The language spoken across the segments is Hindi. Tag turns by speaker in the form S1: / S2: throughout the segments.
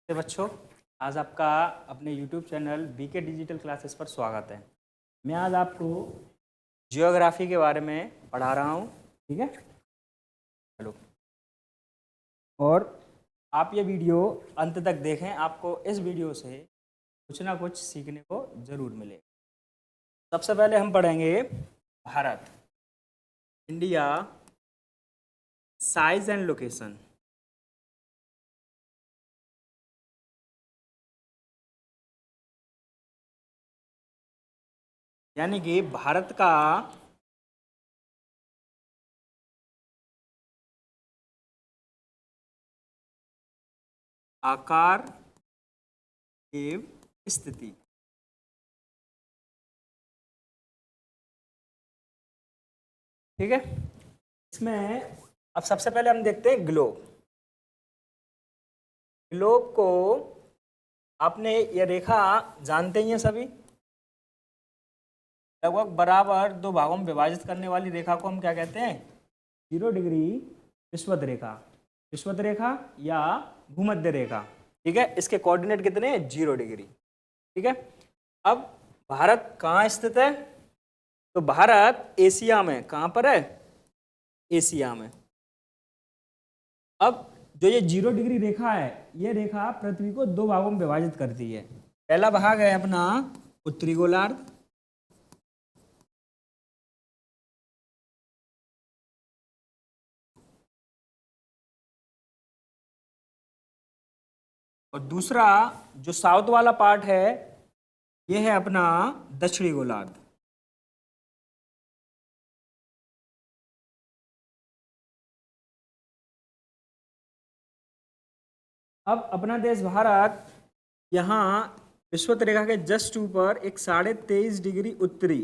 S1: बच्चों, आज आपका अपने YouTube channel BK digital classes पर स्वागत है। मैं आज आपको जियोग्राफी के बारे में पढ़ा रहा हूँ, ठीक है। चलो, और आप ये वीडियो अंत तक देखें। आपको इस वीडियो से कुछ ना कुछ सीखने को ज़रूर मिलेगा। सबसे पहले हम पढ़ेंगे Bharat, India, size and location. यानी कि भारत का आकार एवं स्थिति। ठीक है, इसमें अब सबसे पहले हम देखते हैं ग्लोब। ग्लोब को आपने ये रेखा जानते ही हैं सभी, लगभग बराबर दो भागों में विभाजित करने वाली रेखा को हम क्या कहते हैं? 0 डिग्री विषुवत रेखा, विषुवत रेखा या भूमध्य रेखा। ठीक है, इसके कोऑर्डिनेट कितने हैं? 0 डिग्री। ठीक है, अब भारत कहाँ स्थित है? तो भारत एशिया में। कहाँ पर है? एशिया में। अब जो ये 0 डिग्री रेखा है, ये रेखा पृथ्वी को दो भागों में विभाजित करती है। पहला भाग है अपना उत्तरी गोलार्ध, और दूसरा जो साउथ वाला पार्ट है, ये है अपना दक्षिणी गोलार्ध। अब अपना देश भारत यहाँ विषुवत रेखा के जस्ट ऊपर एक 23.5 डिग्री उत्तरी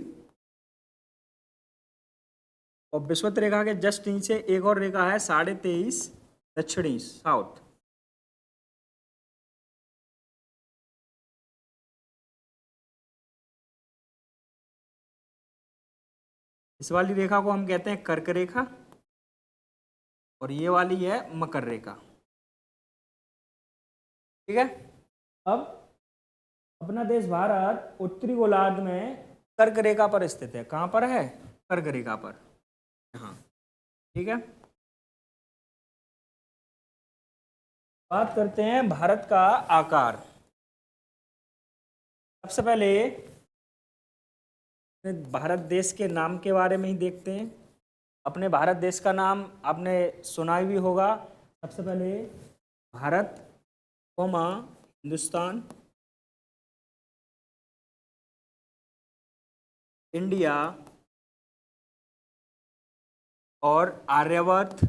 S1: और विषुवत रेखा के जस्ट नीचे एक और रेखा है 23.5 दक्षिणी, साउथ। इस वाली रेखा को हम कहते हैं कर्क रेखा और ये वाली है मकर रेखा। ठीक है, अब अपना देश भारत उत्तरी गोलार्ध में कर्क रेखा पर स्थित है। कहाँ पर है? कर्क रेखा पर, यहाँ। ठीक है, बात करते हैं भारत का आकार। सबसे पहले भारत देश के नाम के बारे में ही देखते हैं। अपने भारत देश का नाम आपने सुना भी होगा। सबसे पहले भारत, हिंदुस्तान, इंडिया और आर्यवर्त,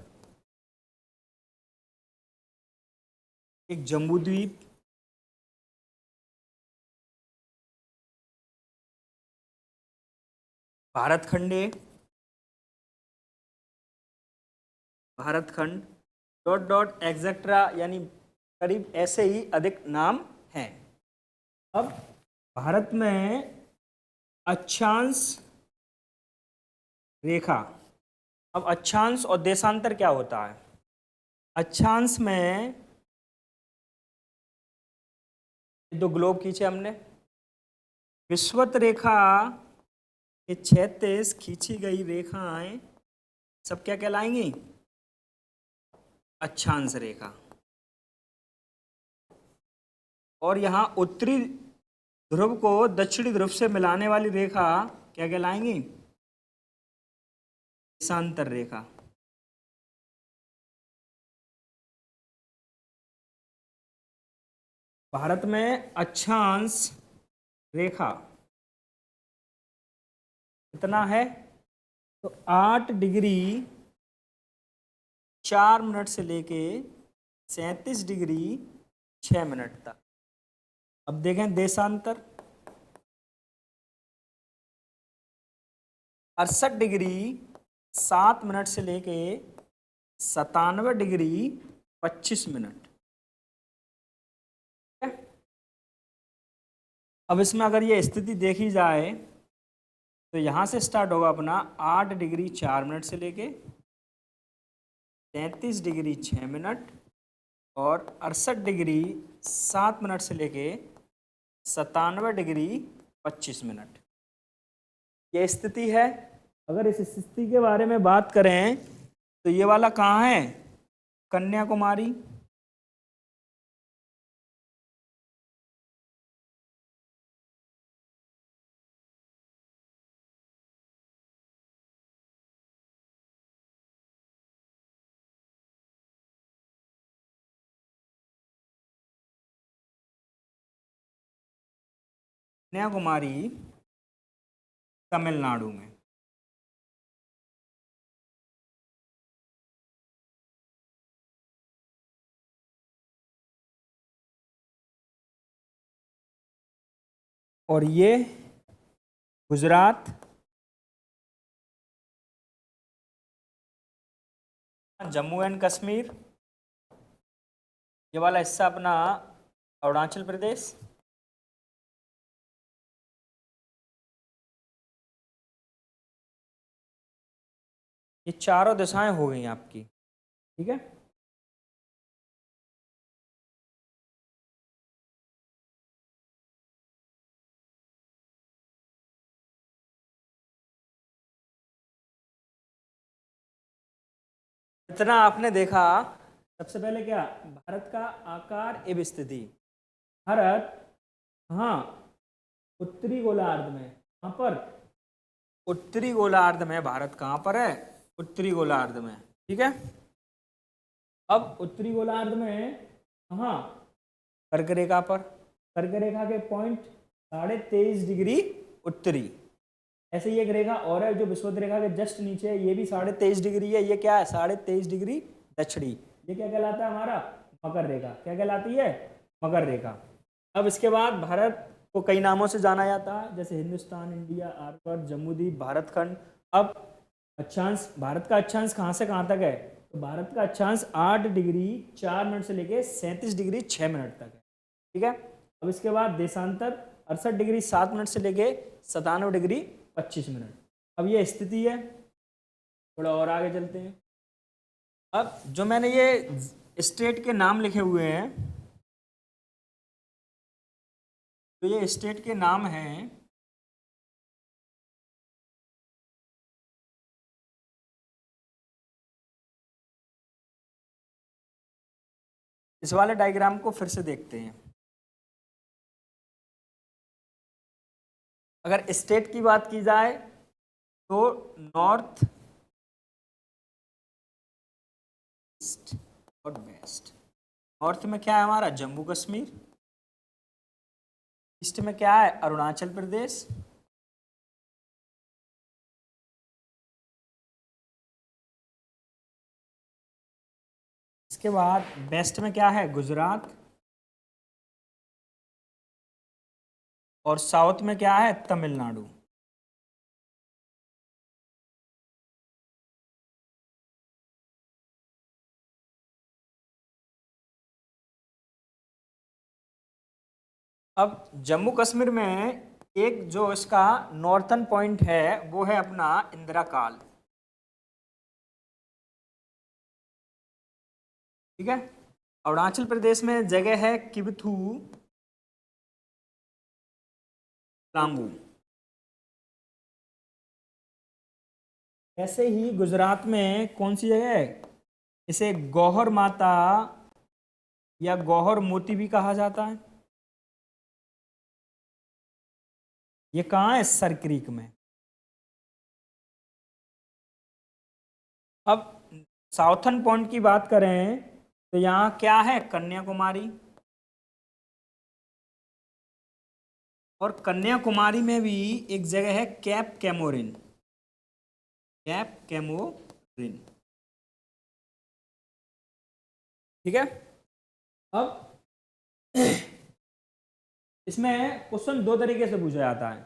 S1: एक जम्बू द्वीप, भारत खंडे, भारत खंड, डॉट डॉट एग्जेट्रा, यानी करीब ऐसे ही अधिक नाम हैं। अब भारत में अक्षांश रेखा। अब अक्षांश और देशांतर क्या होता है? अक्षांश में दो ग्लोब खींचे हमने, विषुवत रेखा के क्षैतिज खींची गई रेखाएं सब क्या कहलाएंगी? अक्षांश रेखा। और यहाँ उत्तरी ध्रुव को दक्षिणी ध्रुव से मिलाने वाली रेखा क्या कहलाएंगी? देशांतर रेखा। भारत में अक्षांश रेखा कितना है? तो 8 डिग्री 4 मिनट से लेके 37 डिग्री 6 मिनट तक। अब देखें देशांतर, 68 डिग्री 7 मिनट से लेके 97 डिग्री 25 मिनट। अब इसमें अगर ये स्थिति देखी जाए तो यहाँ से स्टार्ट होगा अपना 8 डिग्री 4 मिनट से लेके 33 डिग्री 6 मिनट और 68 डिग्री 7 मिनट से लेके 97 डिग्री 25 मिनट। ये स्थिति है। अगर इस स्थिति के बारे में बात करें तो ये वाला कहाँ है? कन्याकुमारी। कन्याकुमारी तमिलनाडु में। और ये गुजरात, जम्मू एंड कश्मीर, ये वाला हिस्सा अपना अरुणाचल प्रदेश, ये चारों दिशाएं हो गई आपकी। ठीक है। इतना आपने देखा। सबसे पहले क्या, भारत का आकार एवं स्थिति। भारत, हाँ, उत्तरी गोलार्ध में। कहाँ पर? उत्तरी गोलार्ध में। भारत कहाँ पर है? उत्तरी गोलार्ध में। ठीक है। अब उत्तरी गोलार्ध में कहाँ? कर्क रेखा पर। कर्क रेखा के पॉइंट 23.5 डिग्री उत्तरी। ऐसे ही एक रेखा और है जो विषुवत रेखा के जस्ट नीचे है, ये भी 23.5 डिग्री है। ये क्या है? 23.5 डिग्री दक्षिणी। ये क्या कहलाता है हमारा? मकर रेखा। क्या कहलाती है? मकर रेखा। अब इसके बाद भारत को कई नामों से जाना जाता है, जैसे हिंदुस्तान, इंडिया, आर्यवर्त, जम्बूद्वीप, भारत खंड। अब अक्षांश, भारत का अक्षांश कहाँ से कहाँ तक है? तो भारत का अक्षांश 8 डिग्री 4 मिनट से लेके 37 डिग्री 6 मिनट तक है। ठीक है। अब इसके बाद देशांतर 68 डिग्री 7 मिनट से लेके 97 डिग्री 25 मिनट। अब ये स्थिति है। थोड़ा और आगे चलते हैं। अब जो मैंने ये स्टेट के नाम लिखे हुए हैं, तो ये स्टेट के नाम हैं इस वाले डायग्राम को फिर से देखते हैं। अगर स्टेट की बात की जाए तो नॉर्थ ईस्ट और वेस्ट। नॉर्थ में क्या है हमारा? जम्मू कश्मीर। ईस्ट में क्या है? अरुणाचल प्रदेश। इसके बाद वेस्ट में क्या है? गुजरात। और साउथ में क्या है? तमिलनाडु। अब जम्मू कश्मीर में एक जो इसका नॉर्थन पॉइंट है वो है अपना इंदिरा काल। ठीक है। अरुणाचल प्रदेश में जगह है किबथू लांगू। ऐसे ही गुजरात में कौन सी जगह है? इसे गौहर माता या गौहर मोती भी कहा जाता है। ये कहाँ है? सर क्रीक में। अब साउथर्न पॉइंट की बात करें तो यहाँ क्या है? कन्याकुमारी। और कन्याकुमारी में भी एक जगह है कैप कैमोरिन। Cap Comorin. ठीक है। अब इसमें क्वेश्चन दो तरीके से पूछा जाता है।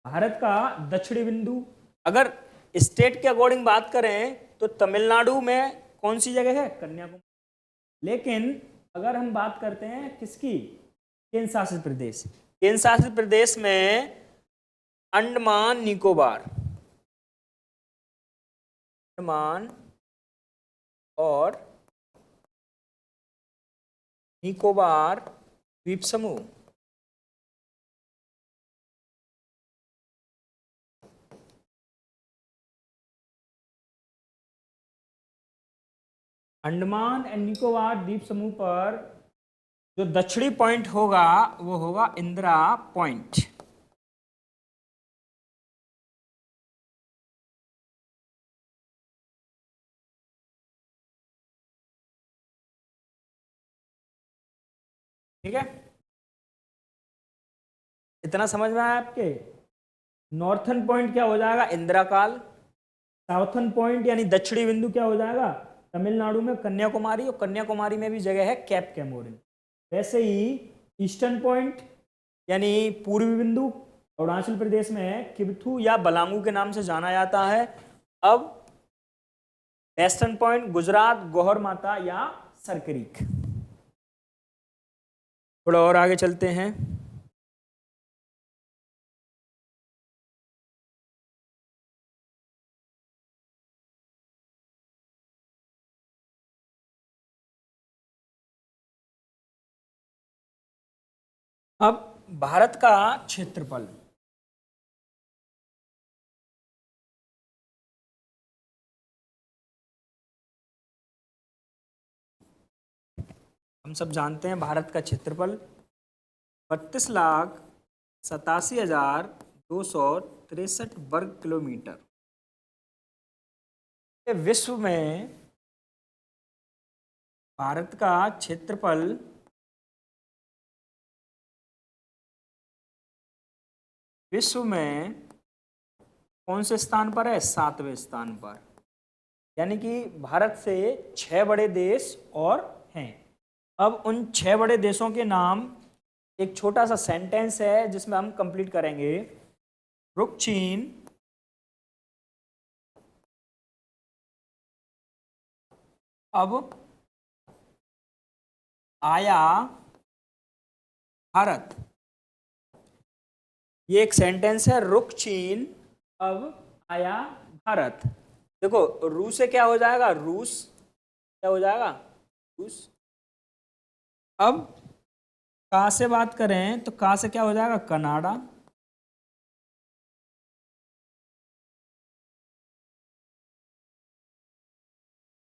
S1: भारत का दक्षिणी बिंदु, अगर स्टेट के अकॉर्डिंग बात करें तो तमिलनाडु में कौन सी जगह है? कन्याकुमारी। लेकिन अगर हम बात करते हैं किसकी? केंद्र शासित प्रदेश। केंद्र शासित प्रदेश में अंडमान निकोबार, अंडमान और निकोबार द्वीप समूह, अंडमान एंड निकोबार द्वीप समूह पर जो दक्षिणी पॉइंट होगा वो होगा इंदिरा पॉइंट। ठीक है, इतना समझ में आया आपके। नॉर्थन पॉइंट क्या हो जाएगा, इंदिरा काल। साउथर्न पॉइंट यानी दक्षिणी बिंदु क्या हो जाएगा, तमिलनाडु में कन्याकुमारी, और कन्याकुमारी में भी जगह है कैप कैमोरिन। वैसे ही ईस्टर्न पॉइंट यानी पूर्वी बिंदु अरुणाचल प्रदेश में है, किबथू या बलांगू के नाम से जाना जाता है। अब वेस्टर्न पॉइंट गुजरात, गौहर माता या सरक्रीक। थोड़ा और आगे चलते हैं। अब भारत का क्षेत्रफल, हम सब जानते हैं भारत का क्षेत्रफल 32,87,263 वर्ग किलोमीटर। विश्व में भारत का क्षेत्रफल विश्व में कौन से स्थान पर है, 7वें स्थान पर। यानी कि भारत से 6 बड़े देश और हैं। अब उन 6 बड़े देशों के नाम, एक छोटा सा सेंटेंस है जिसमें हम कंप्लीट करेंगे। रुक चीन, अब आया भारत। ये एक सेंटेंस है, रुक चीन अब आया भारत। देखो रूस से क्या हो जाएगा, रूस क्या हो जाएगा, रूस। अब का से बात करें तो का से क्या हो जाएगा, कनाडा।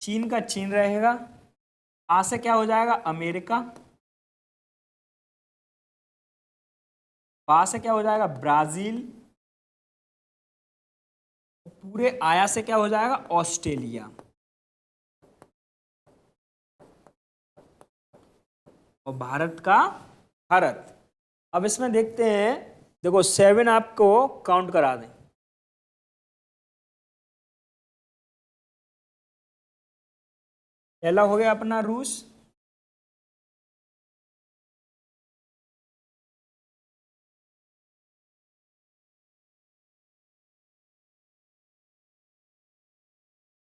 S1: चीन का चीन रहेगा। आ से क्या हो जाएगा, अमेरिका। बा से क्या हो जाएगा, ब्राजील। पूरे आया से क्या हो जाएगा, ऑस्ट्रेलिया। और भारत का भारत। अब इसमें देखते हैं, देखो 7 आपको काउंट करा दें। पहला हो गया अपना रूस,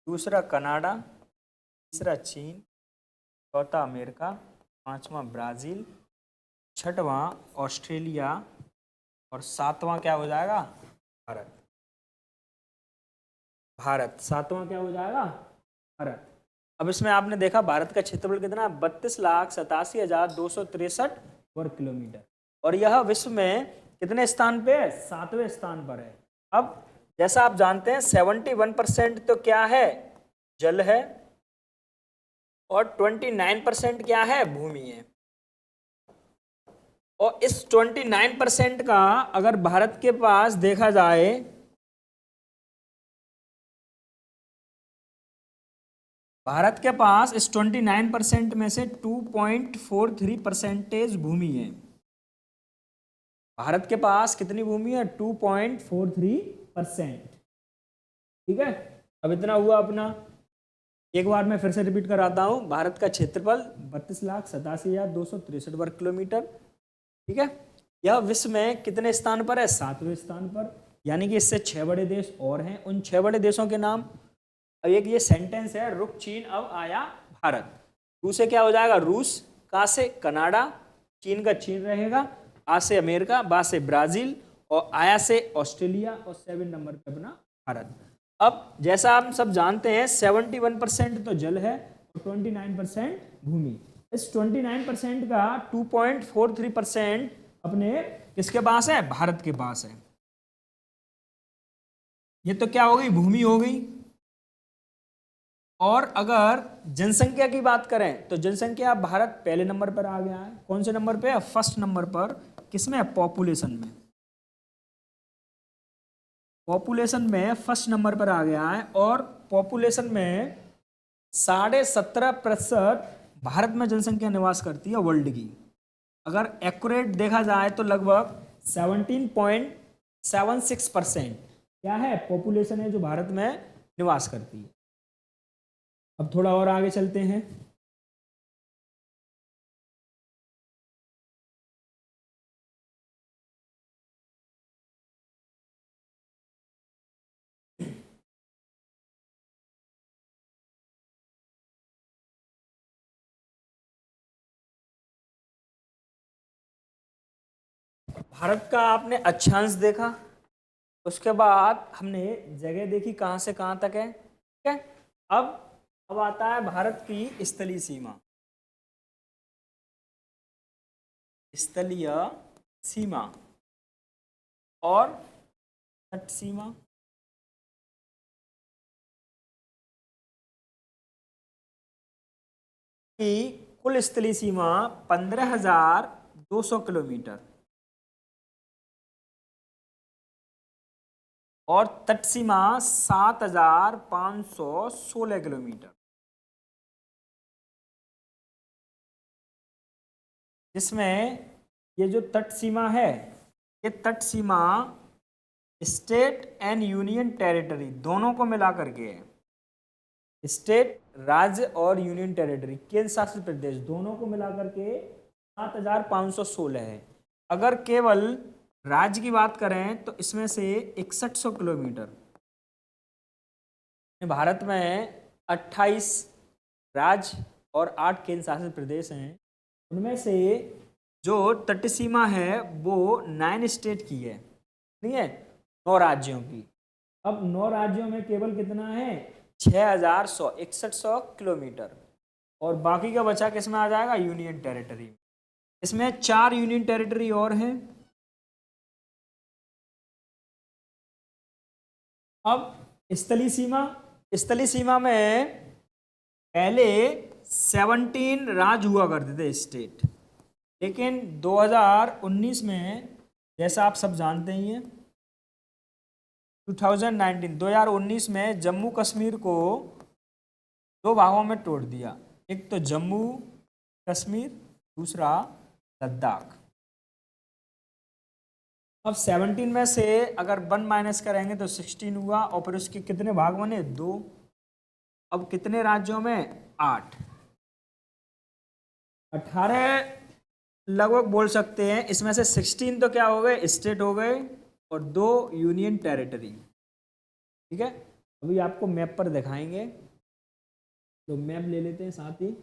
S1: दूसरा कनाडा, तीसरा चीन, चौथा अमेरिका, पांचवा ब्राजील, छठवां ऑस्ट्रेलिया और सातवां क्या हो जाएगा, भारत। भारत सातवां क्या हो जाएगा, भारत। अब इसमें आपने देखा भारत का क्षेत्रफल कितना, 32,87,263 वर्ग किलोमीटर। और यह विश्व में कितने स्थान पे है, 7वें स्थान पर है। अब जैसा आप जानते हैं 71% तो क्या है, जल है, और 29% क्या है, भूमि है। और इस 29% का अगर भारत के पास देखा जाए, भारत के पास इस 29% में से 2.43% भूमि है। भारत के पास कितनी भूमि है, 2.43%। ठीक है, अब इतना हुआ अपना। एक बार मैं फिर से रिपीट कराता हूं, भारत का क्षेत्रफल 32,87,263 वर्ग किलोमीटर। ठीक है, यह विश्व में कितने स्थान पर है, 7वें स्थान पर। यानी कि इससे 6 बड़े देश और हैं। उन 6 बड़े देशों के नाम, अब एक ये सेंटेंस है, रुक चीन अब आया भारत। रूस से क्या हो जाएगा, रूस। का से कनाडा, चीन का चीन रहेगा, आ से अमेरिका, बा से ब्राजील और आया से ऑस्ट्रेलिया और 7 नंबर पे अपना भारत। अब जैसा आप सब जानते हैं 71% तो जल है और 29% भूमि। इस 29% का 2.43% अपने किसके पास है? भारत के पास है। ये तो क्या हो गई? भूमि हो गई। और अगर जनसंख्या की बात करें तो जनसंख्या भारत पहले नंबर पर आ गया है। कौन से नंबर पे है? फर्स्ट नंबर पर। किसमें? पॉपुलेशन में। पॉपुलेशन में फर्स्ट नंबर पर आ गया है। और पॉपुलेशन में 17.5% भारत में जनसंख्या निवास करती है वर्ल्ड की। अगर एक्यूरेट देखा जाए तो लगभग 17.76% क्या है? पॉपुलेशन है जो भारत में निवास करती है। अब थोड़ा और आगे चलते हैं। भारत का आपने अक्षांश देखा, उसके बाद हमने जगह देखी कहाँ से कहाँ तक है। ठीक है। अब आता है भारत की स्थलीय सीमा। स्थलीय सीमा और तट सीमा। की कुल स्थलीय सीमा 15,200 किलोमीटर और तट सीमा 7,516 किलोमीटर, जिसमें ये जो तट सीमा है, ये तट सीमा स्टेट एंड यूनियन टेरिटरी दोनों को मिला करके है। स्टेट, राज्य और यूनियन टेरिटरी, केंद्र शासित प्रदेश, दोनों को मिला करके 7,516 है। अगर केवल राज्य की बात करें तो इसमें से 6100 किलोमीटर। भारत में 28 राज्य और 8 केंद्र शासित प्रदेश हैं। उनमें से जो तट सीमा है वो 9 स्टेट की है, ठीक है, 9 राज्यों की। अब 9 राज्यों में केवल कितना है? 6,100 किलोमीटर। और बाकी का बचा किस में आ जाएगा? Union territory. इसमें 4 यूनियन टेरिटरी और हैं। अब स्थलीय सीमा, स्थलीय सीमा में पहले 17 राज्य हुआ करते थे, स्टेट। लेकिन 2019 में, जैसा आप सब जानते ही हैं, 2019 में जम्मू कश्मीर को 2 भागों में तोड़ दिया। एक तो जम्मू कश्मीर, दूसरा लद्दाख। अब 17 में से अगर 1 माइनस करेंगे तो 16 हुआ और फिर उसके कितने भाग बने? 2। अब कितने राज्यों में? 8। 18 लगभग बोल सकते हैं। इसमें से 16 तो क्या हो गए? स्टेट हो गए और 2 यूनियन टेरिटरी। ठीक है। अभी आपको मैप पर दिखाएंगे, तो मैप ले लेते हैं साथ ही।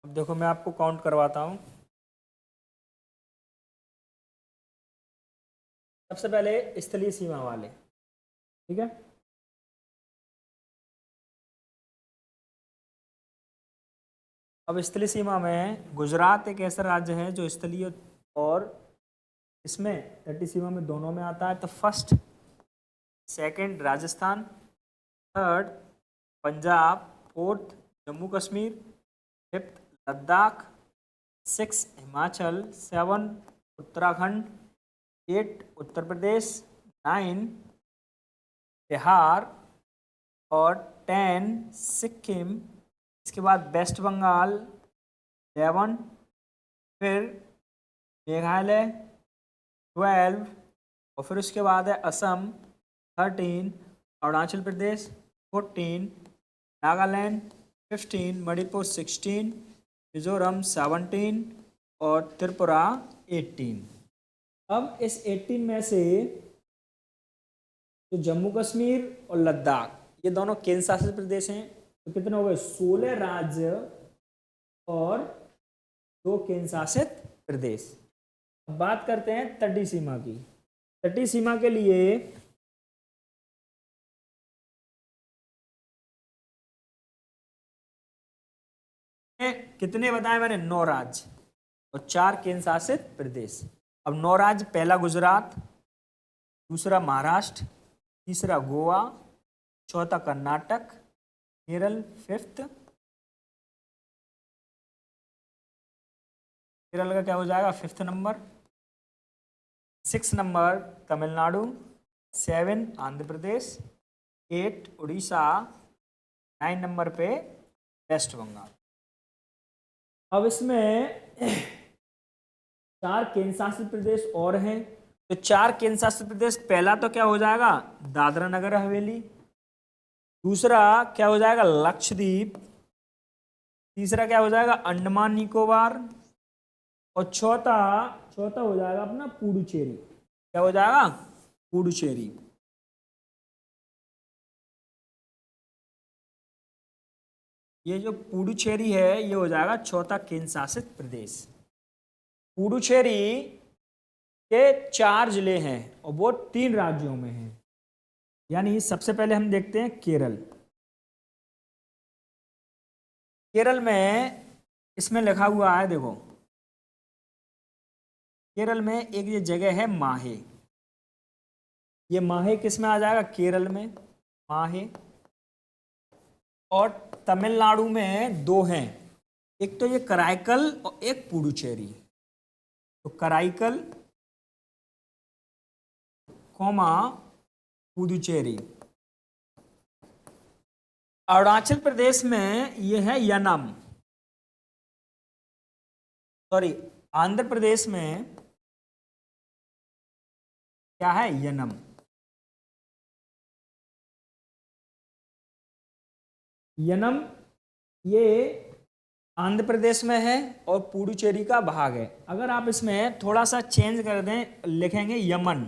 S1: अब देखो मैं आपको काउंट करवाता हूँ। सबसे पहले स्थलीय सीमा वाले, ठीक है। अब स्थलीय सीमा में गुजरात एक ऐसा राज्य है जो स्थलीय और इसमें तटीय सीमा में दोनों में आता है। तो first, second Rajasthan, third Punjab, fourth Jammu Kashmir, 5th Ladakh, 6 Himachal, 7 Uttarakhand, 8 Uttar Pradesh, 9 Bihar और 10 सिक्किम। इसके बाद वेस्ट बंगाल 11, फिर मेघालय 12 और फिर उसके बाद है असम 13, अरुणाचल प्रदेश 14, नागालैंड 15, मणिपुर 16, मिजोरम 17 और त्रिपुरा 18। अब इस 18 में से तो जम्मू कश्मीर और लद्दाख ये दोनों केंद्र शासित प्रदेश हैं, तो कितने हो गए? 16 राज्य और 2 केंद्र शासित प्रदेश। अब बात करते हैं तटीय सीमा की। तटीय सीमा के लिए कितने बताए मैंने? 9 राज्य और 4 केंद्र शासित प्रदेश। अब 9 राज्य, पहला गुजरात, दूसरा महाराष्ट्र, तीसरा गोवा, चौथा कर्नाटक, केरल 5th, केरल का क्या हो जाएगा 5th number, 6 number Tamil Nadu, 7 Andhra Pradesh, 8 Orissa, 9 number पे वेस्ट बंगाल। अब इसमें 4 केंद्र शासित प्रदेश और हैं, तो 4 केंद्र शासित प्रदेश, पहला तो क्या हो जाएगा? दादरा नगर हवेली, दूसरा क्या हो जाएगा? लक्षद्वीप, तीसरा क्या हो जाएगा? अंडमान निकोबार, और चौथा हो जाएगा अपना पुडुचेरी। क्या हो जाएगा? पुडुचेरी। ये जो पुडुचेरी है ये हो जाएगा चौथा केंद्र शासित प्रदेश। पुडुचेरी के 4 जिले हैं और वो 3 राज्यों में हैं। यानी सबसे पहले हम देखते हैं केरल। केरल में इसमें लिखा हुआ है, देखो केरल में एक ये जगह है माहे। ये माहे किस में आ जाएगा? केरल में माहे। और तमिलनाडु में 2 हैं, एक तो ये कराईकल और एक पुडुचेरी। तो कराईकल कोमा पुडुचेरी। अरुणाचल प्रदेश में ये है यनम, सॉरी आंध्र प्रदेश में क्या है? यनम। यनम ये आंध्र प्रदेश में है और पुडुचेरी का भाग है। अगर आप इसमें थोड़ा सा चेंज कर दें, लिखेंगे यमन,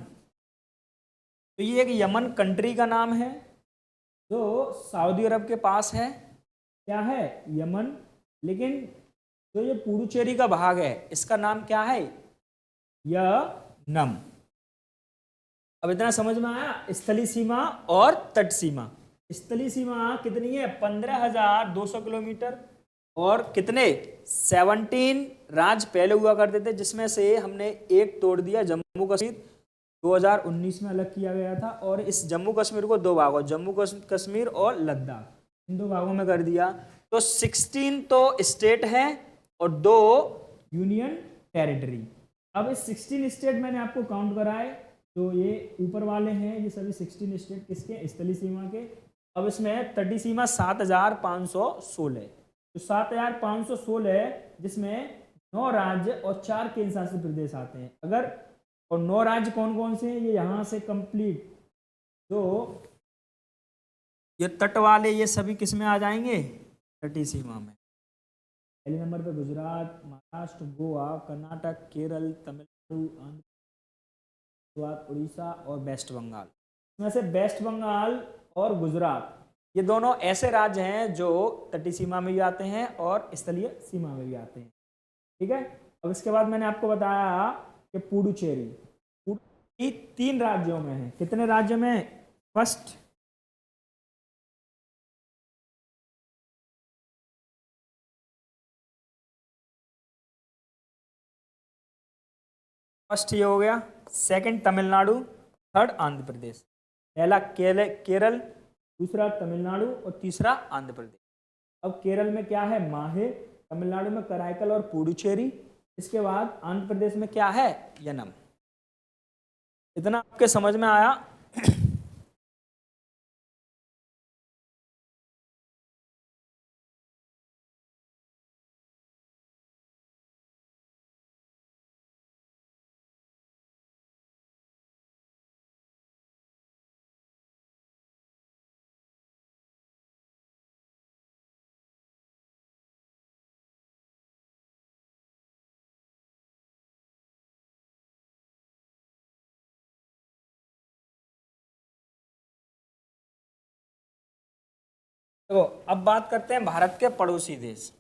S1: तो ये एक यमन कंट्री का नाम है जो सऊदी अरब के पास है। क्या है? यमन। लेकिन जो ये पुडुचेरी का भाग है इसका नाम क्या है? यनम। अब इतना समझ में आया? स्थलीय सीमा और तट सीमा। स्थलीय सीमा कितनी है? 15,200 किलोमीटर। और कितने? 17 राज्य पहले हुआ करते थे, जिसमें से हमने एक तोड़ दिया, जम्मू कश्मीर 2019 में अलग किया गया था। और इस जम्मू कश्मीर को 2 भागों, जम्मू कश्मीर और लद्दाख, इन 2 भागों में कर दिया। तो 16 तो स्टेट है और 2 यूनियन टेरिटरी। अब इस 16 स्टेट मैंने आपको काउंट कराए, तो ये ऊपर वाले हैं, ये सभी 16 स्टेट किसके? स्थलीय सीमा के। अब इसमें तटीय सीमा 7,516, तो 7,516 जिसमें 9 राज्य और 4 केंद्र शासित प्रदेश आते हैं। अगर और 9 राज्य कौन कौन से हैं? ये यहाँ से कंप्लीट, तो ये तट वाले ये सभी किस में आ जाएंगे? तटीय सीमा में। पहले नंबर पे गुजरात, महाराष्ट्र, गोवा, कर्नाटक, केरल, तमिलनाडु, आंध्र, उड़ीसा और वेस्ट बंगाल। इसमें से वेस्ट बंगाल और गुजरात ये दोनों ऐसे राज्य हैं जो तटीय सीमा में भी आते हैं और स्थलीय सीमा में भी आते हैं। ठीक है। अब इसके बाद मैंने आपको बताया कि पुडुचेरी 3 राज्यों में है। कितने राज्यों में? फर्स्ट ये हो गया, सेकंड तमिलनाडु, थर्ड आंध्र प्रदेश। पहला केरल, दूसरा तमिलनाडु और तीसरा आंध्र प्रदेश। अब केरल में क्या है? माहे, तमिलनाडु में कराईकल और पुडुचेरी। इसके बाद आंध्र प्रदेश में क्या है, यनम। इतना आपके समझ में आया? तो अब बात करते हैं भारत के पड़ोसी देश।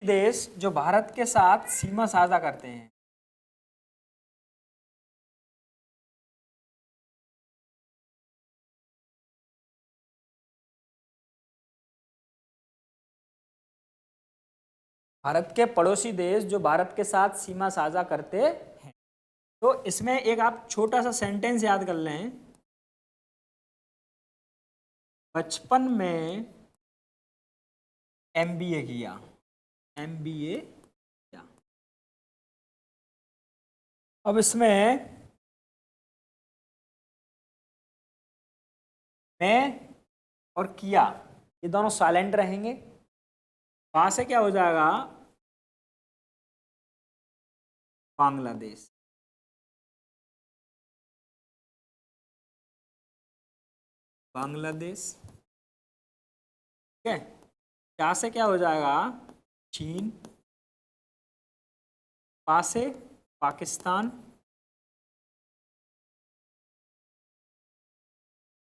S1: देश जो भारत के साथ सीमा साझा करते हैं। भारत के पड़ोसी देश जो भारत के साथ सीमा साझा करते हैं। तो इसमें एक आप छोटा सा सेंटेंस याद कर लें। बचपन में एमबीए किया, एमबीए किया। अब इसमें मैं और किया ये दोनों साइलेंट रहेंगे। वहां से क्या हो जाएगा, बांग्लादेश। बांग्लादेश, ठीक है। क्या से क्या हो जाएगा, चीन। पा से पाकिस्तान,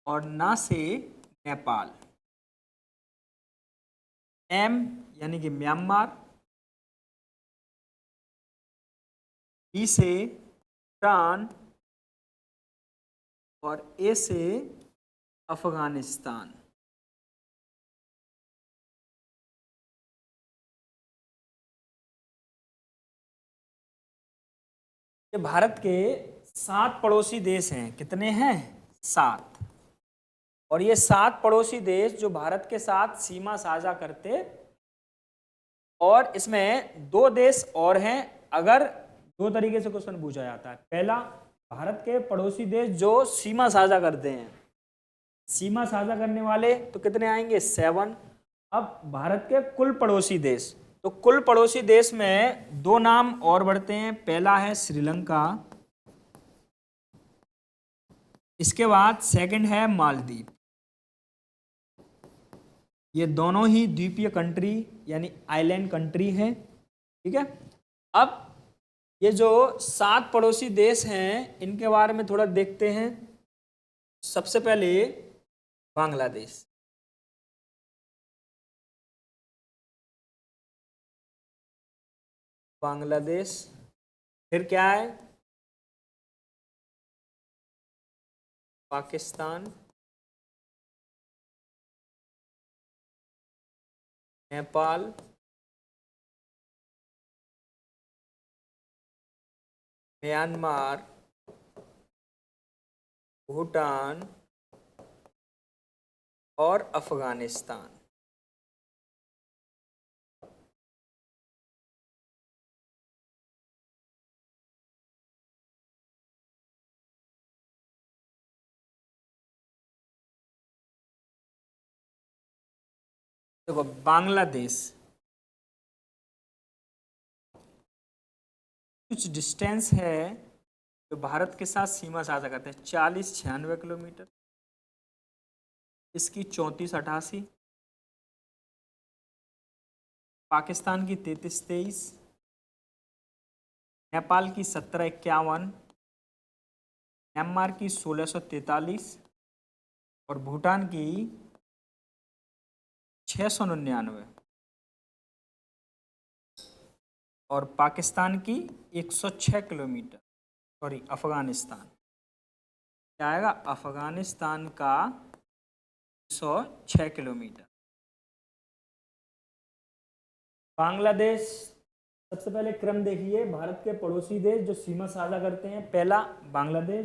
S1: और ना से नेपाल। एम यानी कि म्यांमार। बी से भूटान, और ए से अफगानिस्तान। ये भारत के 7 पड़ोसी देश हैं। कितने हैं, 7। और ये 7 पड़ोसी देश जो भारत के साथ सीमा साझा करते, और इसमें 2 देश और हैं। अगर 2 तरीके से क्वेश्चन पूछा जाता है। पहला, भारत के पड़ोसी देश जो सीमा साझा करते हैं। सीमा साझा करने वाले तो कितने आएंगे, 7। अब भारत के कुल पड़ोसी देश, तो कुल पड़ोसी देश में 2 नाम और बढ़ते हैं। पहला है श्रीलंका, इसके बाद सेकंड है मालदीव। ये दोनों ही द्वीपीय कंट्री यानी आइलैंड कंट्री हैं, ठीक है। अब ये जो 7 पड़ोसी देश हैं इनके बारे में थोड़ा देखते हैं। सबसे पहले बांग्लादेश। बांग्लादेश, फिर क्या है, पाकिस्तान, नेपाल, म्यांमार, भूटान और अफगानिस्तान। देखो बांग्लादेश कुछ डिस्टेंस है जो भारत के साथ सीमा साझा करते हैं, 40-96 किलोमीटर। इसकी 34-88, पाकिस्तान की 33-23, नेपाल की 17-51, म्यांमार की 1643 और भूटान की 699, और पाकिस्तान की 106 किलोमीटर। सॉरी, अफगानिस्तान क्या आएगा, अफगानिस्तान का 106 किलोमीटर। बांग्लादेश सबसे पहले क्रम देखिए, भारत के पड़ोसी देश जो सीमा साझा करते हैं, पहला बांग्लादेश,